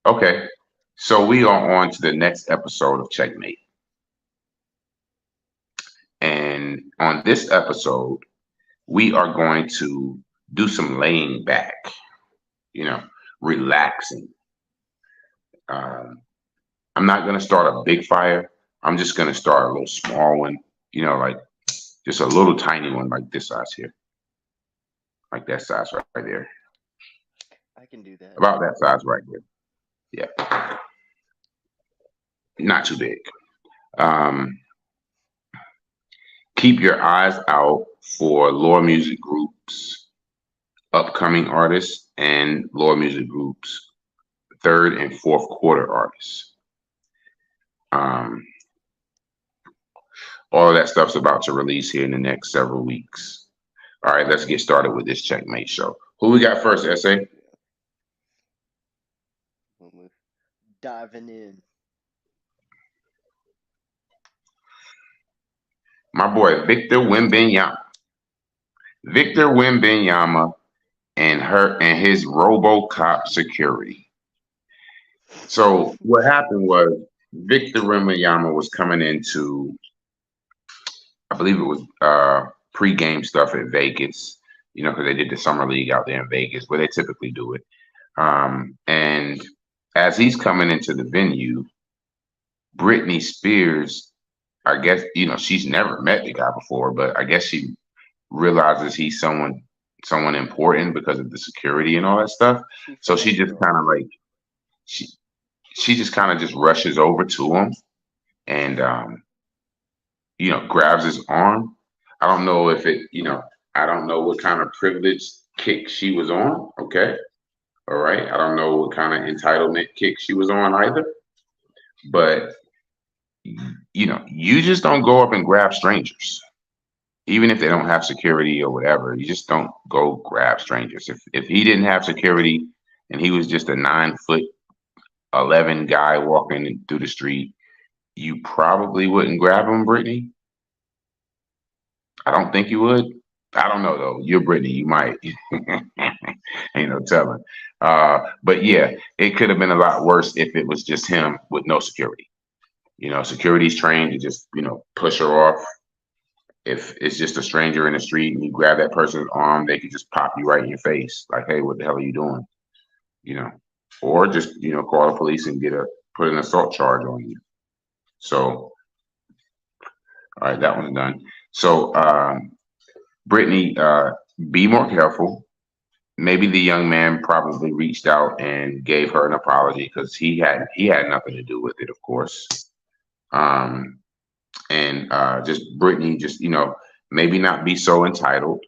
Okay, so we are on to the next episode of Checkmate, and on this episode, we are going to do some laying back, you know, relaxing. Um, I'm not going to start a big fire. I'm just going to start a little small one, like just a little tiny one like this size here, like that size right there, I can do that. about that size right there. Yeah, not too big. Um, keep your eyes out for Lore Music Group's upcoming artists and Lore Music Group's third and fourth quarter artists. Um, all of that stuff's about to release here in the next several weeks. All right, let's get started with this Checkmate show. Who we got first, SA? We're diving in. My boy Victor Wembanyama. Victor Wembanyama and his RoboCop security. So what happened was Victor Wembanyama was coming into, I believe it was pre-game stuff at Vegas, because they did the summer league out there in Vegas where they typically do it. And as he's coming into the venue, Britney Spears, I guess, she's never met the guy before, but I guess she realizes he's someone important because of the security and all that stuff. She So she just fangirled kind of him. like she she just kind of just rushes over to him and grabs his arm. I don't know if I don't know what kind of privilege kick she was on. Okay. All right. I don't know what kind of entitlement kick she was on either. But you just don't go up and grab strangers, even if they don't have security or whatever. You just don't go grab strangers. If he didn't have security and he was just a 9'11" guy walking through the street, you probably wouldn't grab him, Brittany. I don't think you would. I don't know though. You're Brittany. You might. Ain't no telling. But yeah, it could have been a lot worse if it was just him with no security. Security's trained to just push her off. If it's just a stranger in the street and you grab that person's arm, they could just pop you right in your face, like, "Hey, what the hell are you doing?" You know, or just call the police and put an assault charge on you. So, all right, that one's done. So, Brittany, be more careful. Maybe the young man probably reached out and gave her an apology because he had nothing to do with it, of course. Um, and just Brittany, just maybe not be so entitled.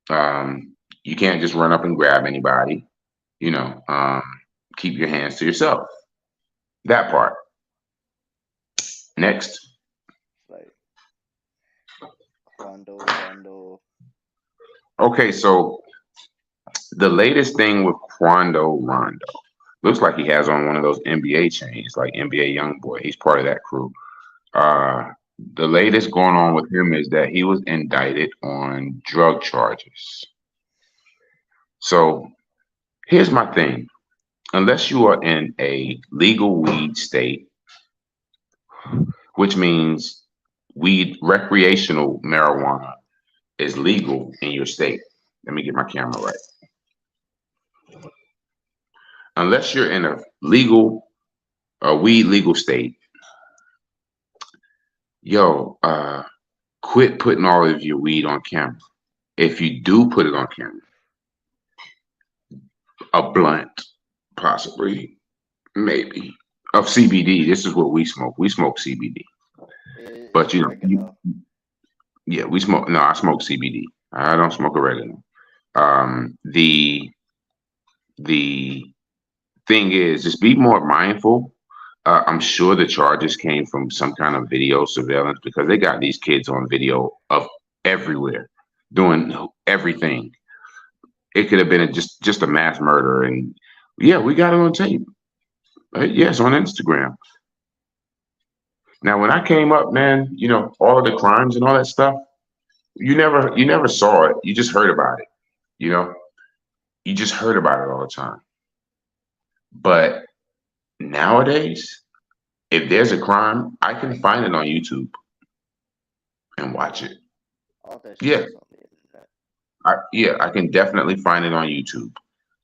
You can't just run up and grab anybody. You know, um, keep your hands to yourself. That part. Next. Like Rondo. Okay, so the latest thing with Rondo looks like he has on one of those NBA chains, like NBA YoungBoy. He's part of that crew. Uh, the latest going on with him is that he was indicted on drug charges. So here's my thing. Unless you are in a legal weed state, which means recreational marijuana is legal in your state. Let me get my camera right. Unless you're in a weed legal state, yo, quit putting all of your weed on camera. If you do put it on camera, a blunt, possibly, maybe, of CBD. This is what we smoke. We smoke CBD. But It's oregano. yeah, we smoke. No, I smoke CBD. I don't smoke oregano. The thing is, just be more mindful. I'm sure the charges came from some kind of video surveillance because they got these kids on video of everywhere doing everything. It could have been just a mass murder, and yeah, we got it on tape. Yes, on Instagram. Now, when I came up, man, all of the crimes and all that stuff, you never saw it. You just heard about it. You know, you just heard about it all the time. But nowadays, if there's a crime, I can find it on YouTube and watch Yeah, it. all that shit Yeah, is on the internet. I can definitely find it on YouTube.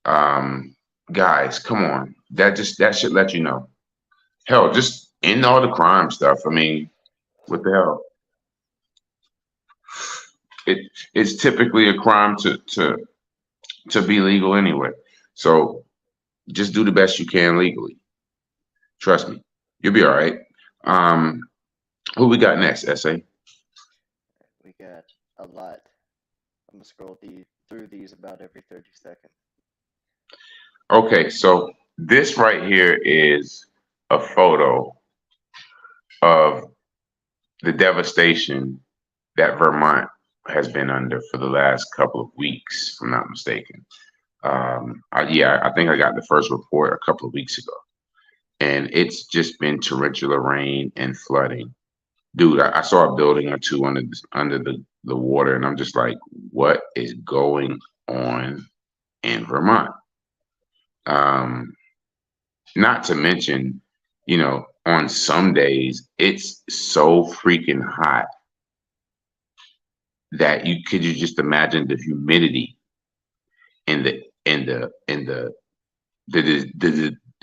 Um, guys, come on, that should let you know. Hell, just end all the crime stuff. I mean, what the hell? It's typically a crime to be legal anyway. So just do the best you can legally. Trust me, you'll be all right. Um, who we got next? Essay. We got a lot. I'm gonna scroll through these about every 30 seconds. Okay, so this right here is a photo of the devastation that Vermont has been under for the last couple of weeks, if I'm not mistaken. Yeah, I think I got the first report a couple of weeks ago, and it's just been torrential rain and flooding. Dude, I saw a building or two under the water, and I'm just like, what is going on in Vermont? Um, Not to mention, on some days it's so freaking hot that you just imagine the humidity and the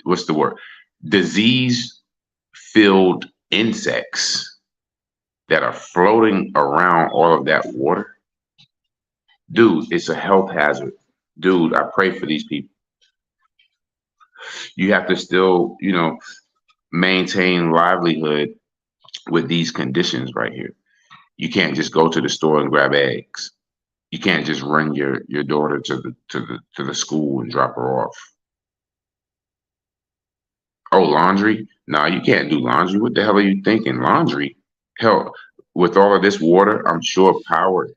what's the word? Disease filled insects that are floating around all of that water. Dude, it's a health hazard. Dude, I pray for these people. You have to still, maintain livelihood with these conditions right here. You can't just go to the store and grab eggs. You can't just run your daughter to the school and drop her off. Oh, laundry? No, you can't do laundry. What the hell are you thinking? Laundry? Hell, with all of this water, I'm sure power.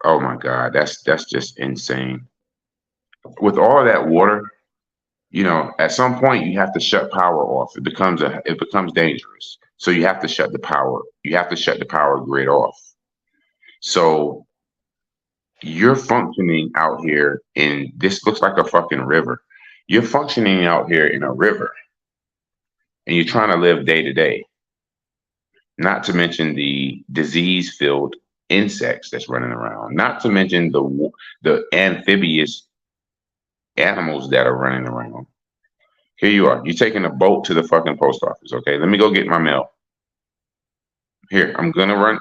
Oh my God, that's just insane. With all of that water, at some point you have to shut power off. It becomes dangerous. So you have to shut the power. You have to shut the power grid off. So you're functioning out here in this looks like a fucking river. You're functioning out here in a river and you're trying to live day to day, not to mention the disease filled insects that's running around, not to mention the amphibious animals that are running around. Here you are. You're taking a boat to the fucking post office. Okay, let me go get my mail. Here, I'm gonna run.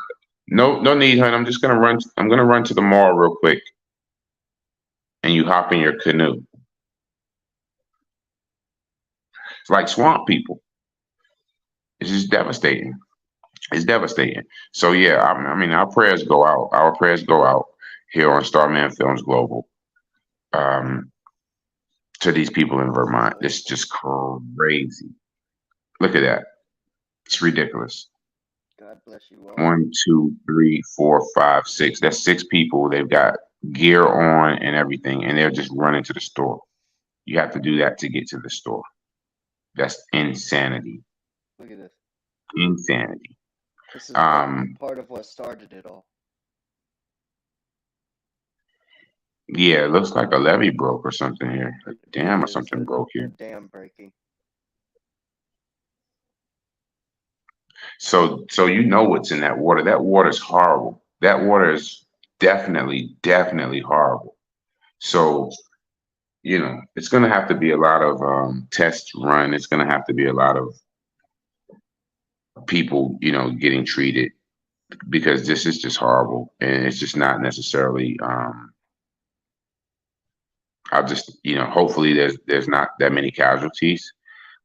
No, no need, hon. I'm just gonna run. I'm gonna run to the mall real quick, and you hop in your canoe. It's like swamp people. It's just devastating. It's devastating. So yeah, I mean, our prayers go out. Our prayers go out here on Starman Films Global um, to these people in Vermont. Oh, It's just crazy. Look at that. It's ridiculous. God bless you all. One, two, three, four, five, six. That's six people. They've got gear on and everything, and they're just running to the store. You have to do that to get to the store. That's insanity. Look at this. Insanity. This is what Um, part of what started it all. yeah, it looks like a levee broke or something here. A It dam or is something broke a here. dam breaking. So you know what's in that water. That water is horrible. That water is definitely horrible. So, it's gonna have to be a lot of tests run. It's gonna have to be a lot of people, getting treated because this is just horrible. And it's just not necessarily I'll just, hopefully there's not that many casualties,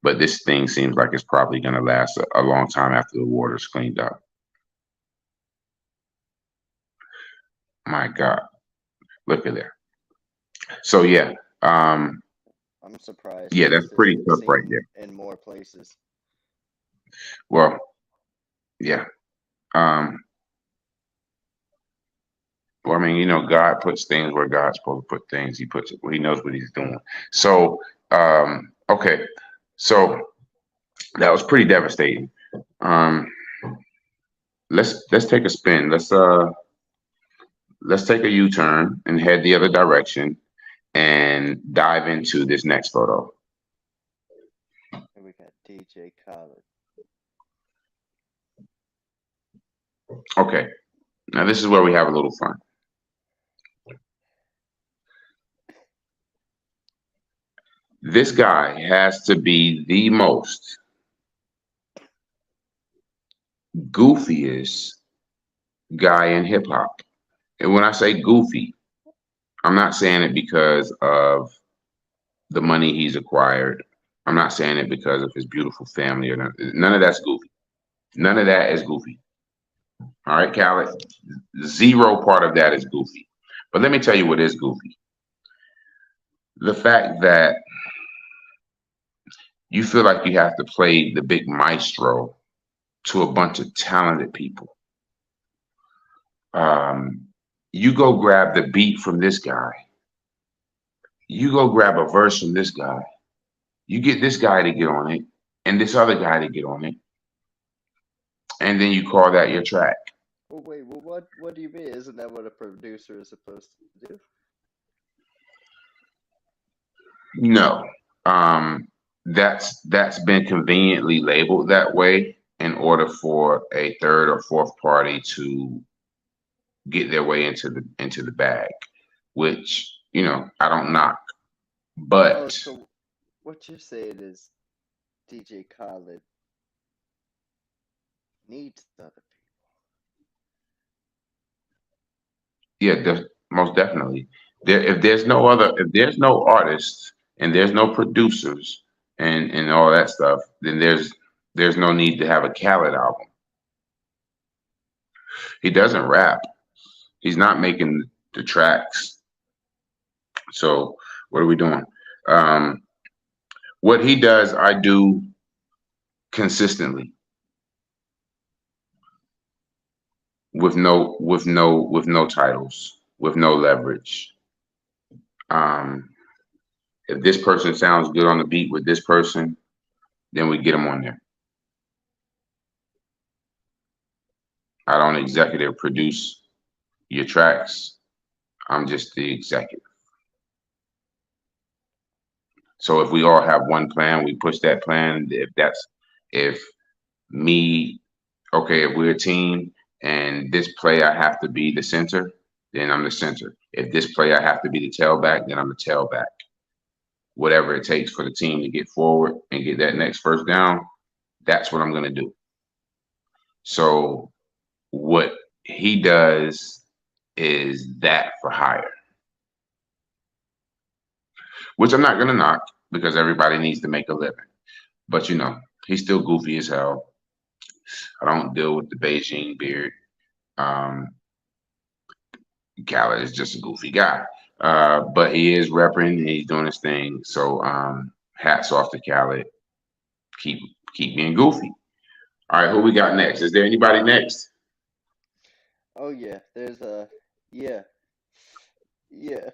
but this thing seems like it's probably gonna last a long time after the water's cleaned up. My God, look at that. So yeah, um, I'm surprised yeah, that's this pretty isn't tough right seen there. in more places. Well, yeah. Um, well, I mean, God puts things where God's supposed to put things. He puts it where He knows what He's doing. So, okay, so that was pretty devastating. Um, let's take a spin. Let's take a U-turn and head the other direction and dive into this next photo. DJ Khaled. Okay, now this is where we have a little fun. This guy has to be the most goofiest guy in hip hop. And when I say goofy, I'm not saying it because of the money he's acquired. I'm not saying it because of his beautiful family or none of that's goofy. None of that is goofy. All right, Khaled? Zero part of that is goofy. But let me tell you what is goofy. The fact that you feel like you have to play the big maestro to a bunch of talented people. Um, you go grab the beat from this guy. You go grab a verse from this guy. You get this guy to get on it and this other guy to get on it. And then you call that your track. Well, wait. Well, what do you mean? Isn't that what a producer is supposed to do? No. That's been conveniently labeled that way in order for a third or fourth party to get their way into the bag, which, I don't knock. Oh, But so what you're saying is DJ Khaled needs other yeah, most definitely. If there's no artists and there's no producers and all that stuff, then there's no need to have a Khaled album. He doesn't rap. He's not making the tracks. So what are we doing? Um, what he does, I do consistently with no titles, with no leverage. Um, if this person sounds good on the beat with this person, then we get them on there. I don't executive produce your tracks. I'm just the executive. So if we all have one plan, we push that plan. If me, okay, if we're a team and this play I have to be the center, then I'm the center. If this play I have to be the tailback, then I'm the tailback. Whatever it takes for the team to get forward and get that next first down, that's what I'm gonna do. So what he does is that for hire, which I'm not gonna knock because everybody needs to make a living. But he's still goofy as hell. I don't deal with the Beijing beard. Um, Khaled is just a goofy guy. But he is repping and he's doing his thing. So hats off to Khaled. Keep keep being goofy. All right, who we got next? Is there anybody next? people. Oh yeah, there's a yeah, yeah.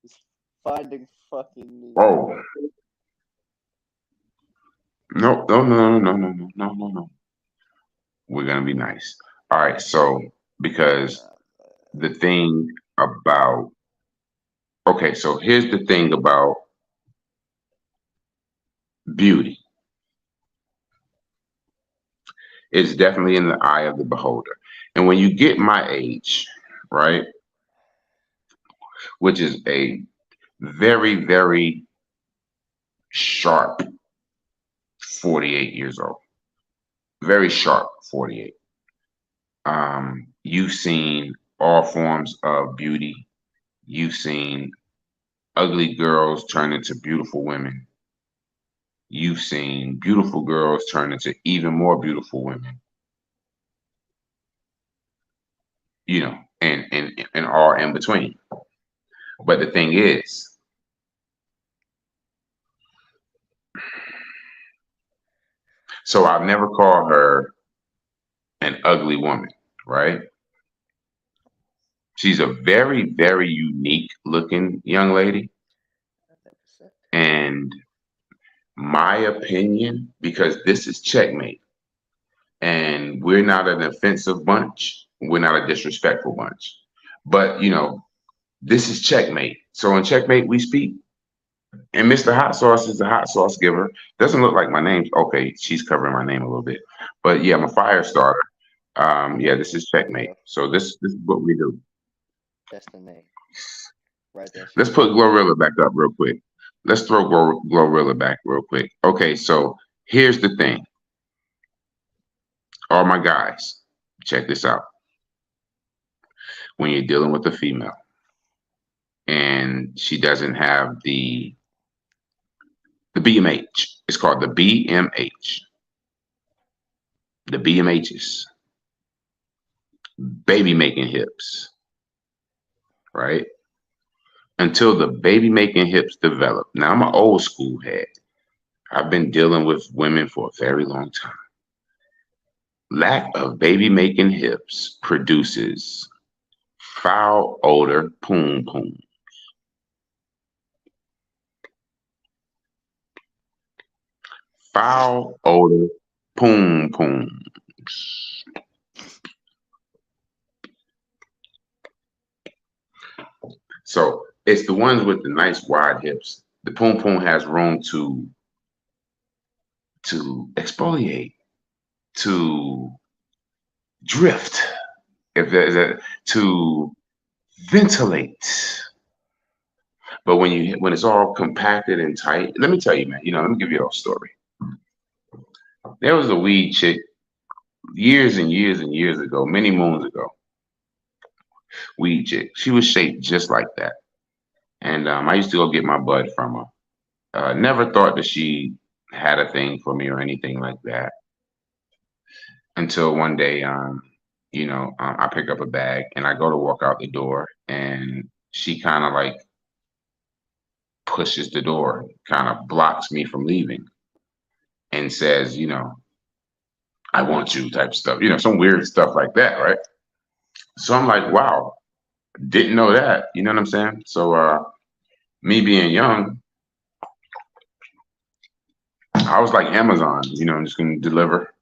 It's finding fucking Nemo. Oh, no, no, no, no, no, no, no, no, no. We're gonna be nice. All right, so because Uh, the thing about okay, so here's the thing about beauty. It's definitely in the eye of the beholder. And when you get my age, right, which is a very, very sharp 48 years old, very sharp 48. You've seen all forms of beauty. You've seen ugly girls turn into beautiful women. You've seen beautiful girls turn into even more beautiful women, and all in between. But the thing is, so I've never called her an ugly woman, right? She's a very, very unique looking young lady. I never said And my opinion, because this is checkmate, and we're not an offensive bunch, we're not a disrespectful bunch. But this is checkmate. So in Checkmate, we speak. And Mr. Hot Sauce is the hot sauce giver. Doesn't look like my name. Okay, she's covering my name a little bit. But yeah, I'm a fire starter. Yeah, this is There you Checkmate. go. So this is what we do. That's the name. Right there, Let's Checkmate. put Glorilla back up real quick. Let's throw Glorilla back real quick. Okay, so here's the thing. All my guys, check this out. When you're dealing with a female and she doesn't have the BMH, it's called the BMH. The BMHs, baby making hips, right? Until the baby making hips develop. Now I'm an old school head. I've been dealing with women for a very long time. Lack of baby making hips produces foul odor poom poom. Foul odor poom pooms. So it's the ones with the nice wide hips. The poom poom has room to exfoliate, to drift, if there's a to ventilate. But when it's all compacted and tight, let me tell you, man. Let me give you a story. There was a weed chick years and years and years ago, many moons ago. Weed chick. She was shaped just like that, and I used to go get my bud from her. Never thought that she had a thing for me or anything like that until one day, I pick up a bag and I go to walk out the door, and she kind of like pushes the door, kind of blocks me from leaving, and says, I want you type stuff, some weird stuff like that, right? So I'm like, wow, didn't know that. You know what I'm saying? So me being young, I was like Amazon, I'm just gonna deliver,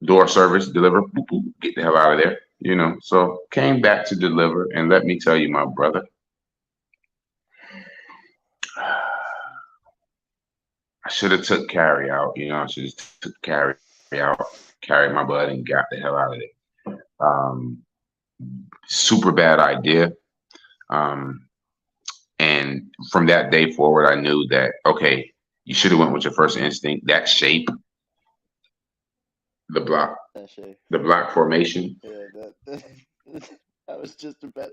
door service, deliver, boop, boop, get the hell out of there. So came back to deliver, and let me tell you, my brother, I should have took carry out. I should have took carry out, carried my bud, and got the hell out of there. Super bad idea. Um, and from that day forward, I knew that okay, you should have went with your first instinct. That shape, the block, That shit. the block formation. Yeah, I was just about.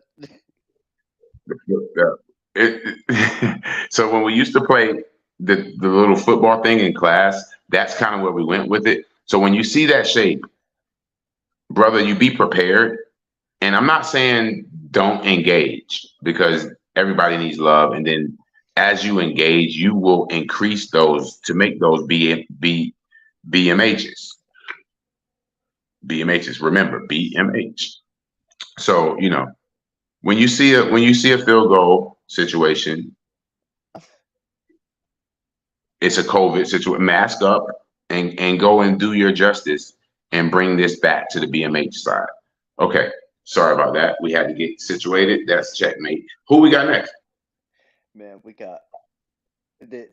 So when we used to play the little football thing in class, that's kind of where we went with it. So when you see that shape, brother, you be prepared. And I'm not saying don't engage, because everybody needs love. And then as you engage, you will increase those to make those BMHs. BMHs. Remember, BMH. So, when you see a field goal situation, it's a COVID situation. Mask up and go and do your justice and bring this back to the BMH side. Okay. Sorry about that. We had to get situated. That's checkmate. Who we got next? Man, we got the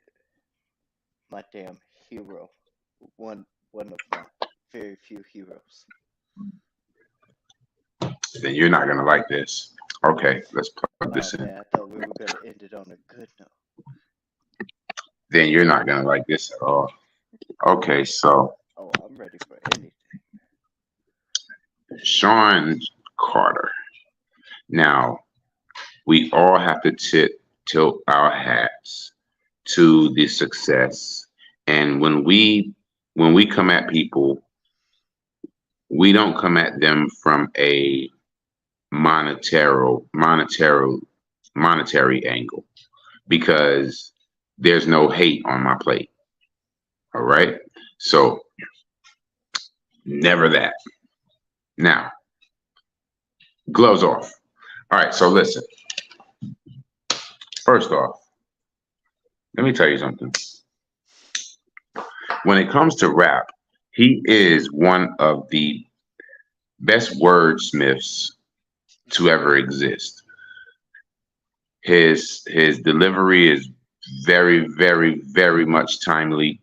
my damn hero. One of my very few heroes. Then you're not gonna like this. Okay, let's plug Oh this in. man, I thought we were gonna end it on a good note. Then you're not gonna like this at all. Okay, so Oh, I'm ready for anything. Sean Carter. Now we all have to tilt our hats to the success. And when we come at people, we don't come at them from a monetary monetary monetary angle, because there's no hate on my plate. All right. So never that. Now, gloves off. All right. So listen, first off, let me tell you something. When it comes to rap, he is one of the best wordsmiths to ever exist. His delivery is very, very, very much timely.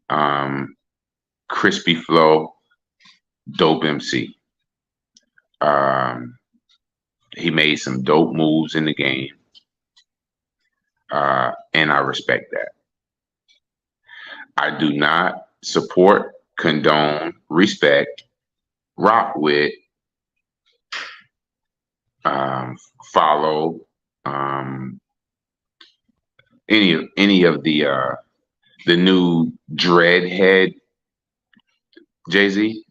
Um, Crispy flow, dope MC. Um, he made some dope moves in the game, and I respect that. I do not support, condone, respect, rock with, um, follow um, any of the new dreadhead Jay-Z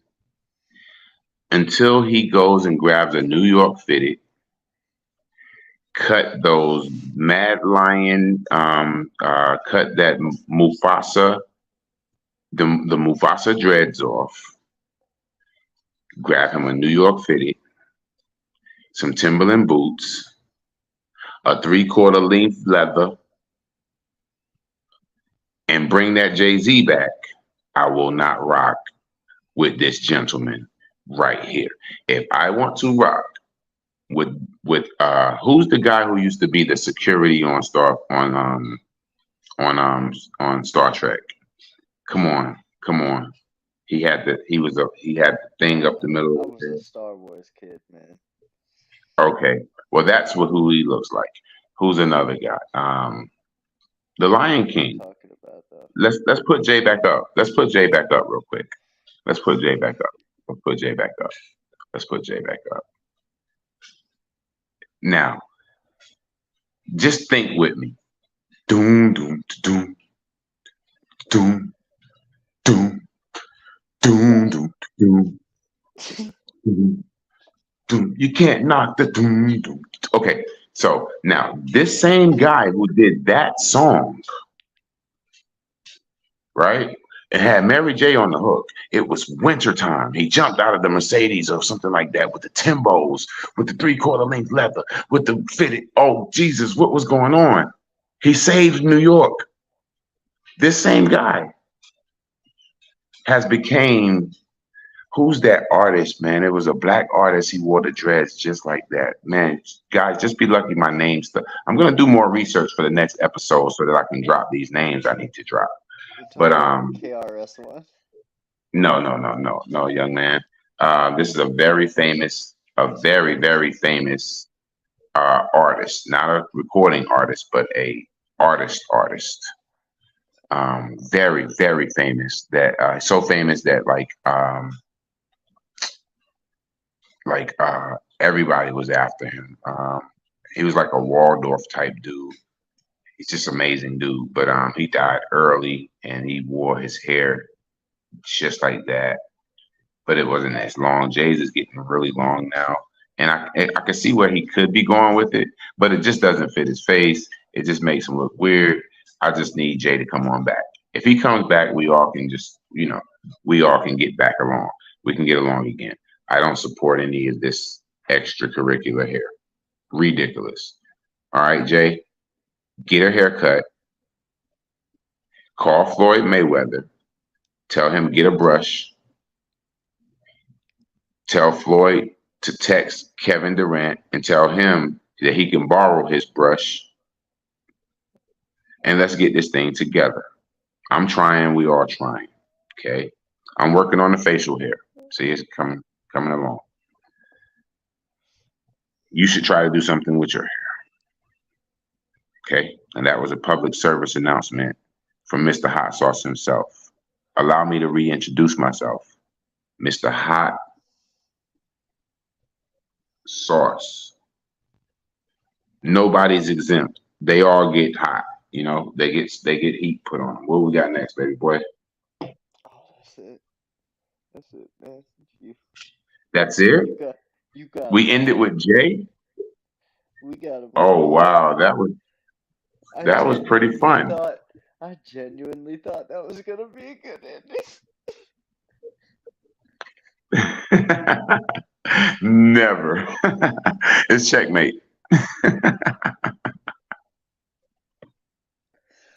until he goes and grabs a New York fitted, cut those Mad Lion, cut that Mufasa, the Mufasa dreads off, grab him a New York fitted, some Timberland boots, a 3/4 length leather, and bring that Jay-Z back. I will not rock with this gentleman right here. If I want to rock with who's the guy who used to be the security on Star Trek? Come on, come on. He had the thing up the middle I of was his a head. Star Wars kid, man. Okay. Well, that's who he looks like. Who's another guy? The I know Lion who you're King. talking about, though. Let's put Jay back up. Let's put Jay back up real quick. Let's put Jay back up. Let's put Jay back up. Let's put Jay back up. Now, just think with me. Doom, doom, doom, doom, doom, doom, Right. doom, doom, doom, doom. You can't knock the doom, doom. Okay, so now this same guy who did that song, right? It had Mary J on the hook. It was wintertime. He jumped out of the Mercedes or something like that with the Timbos, with the 3/4 length leather, with the fitted. Oh, Jesus, what was going on? He saved New York. This same guy has became, who's that artist, man? It was a black artist. He wore the dreads just like that. Man, guys, just be lucky my name's stuff. I'm gonna do more research for the next episode so that I can drop these names I need to drop. You're But talking about KRS-One? no, no, no, no, no, young man. This is a very, very famous artist, not a recording artist, but a artist. Very, very famous. That so famous that everybody was after him. He was like a Waldorf type dude. He's just amazing dude. But he died early, and he wore his hair just like that. But it wasn't as long. Jay's is getting really long now, and I can see where he could be going with it, but it just doesn't fit his face. It just makes him look weird. I just need Jay to come on back. If he comes back, we all can just we all can get back along. We can get along again. I don't support any of this extracurricular hair. Ridiculous. All right, Jay, get a haircut. Call Floyd Mayweather. Tell him get a brush. Tell Floyd to text Kevin Durant and tell him that he can borrow his brush, and let's get this thing together. I'm trying, we all trying. Okay. I'm working on the facial hair. See, it's coming along. You should try to do something with your hair. Okay. And that was a public service announcement from Mr. Hot Sauce himself. Allow me to reintroduce myself. Mr. Hot Sauce. Nobody's exempt. They all get hot. They get heat put on them. What we got next, baby boy? Oh, that's it. That's it, man. You, That's it. you got We them ended all. with Jay. We got them Oh all. wow, I that was pretty genuinely fun. thought, I genuinely thought that was gonna be a good ending. Never. It's checkmate.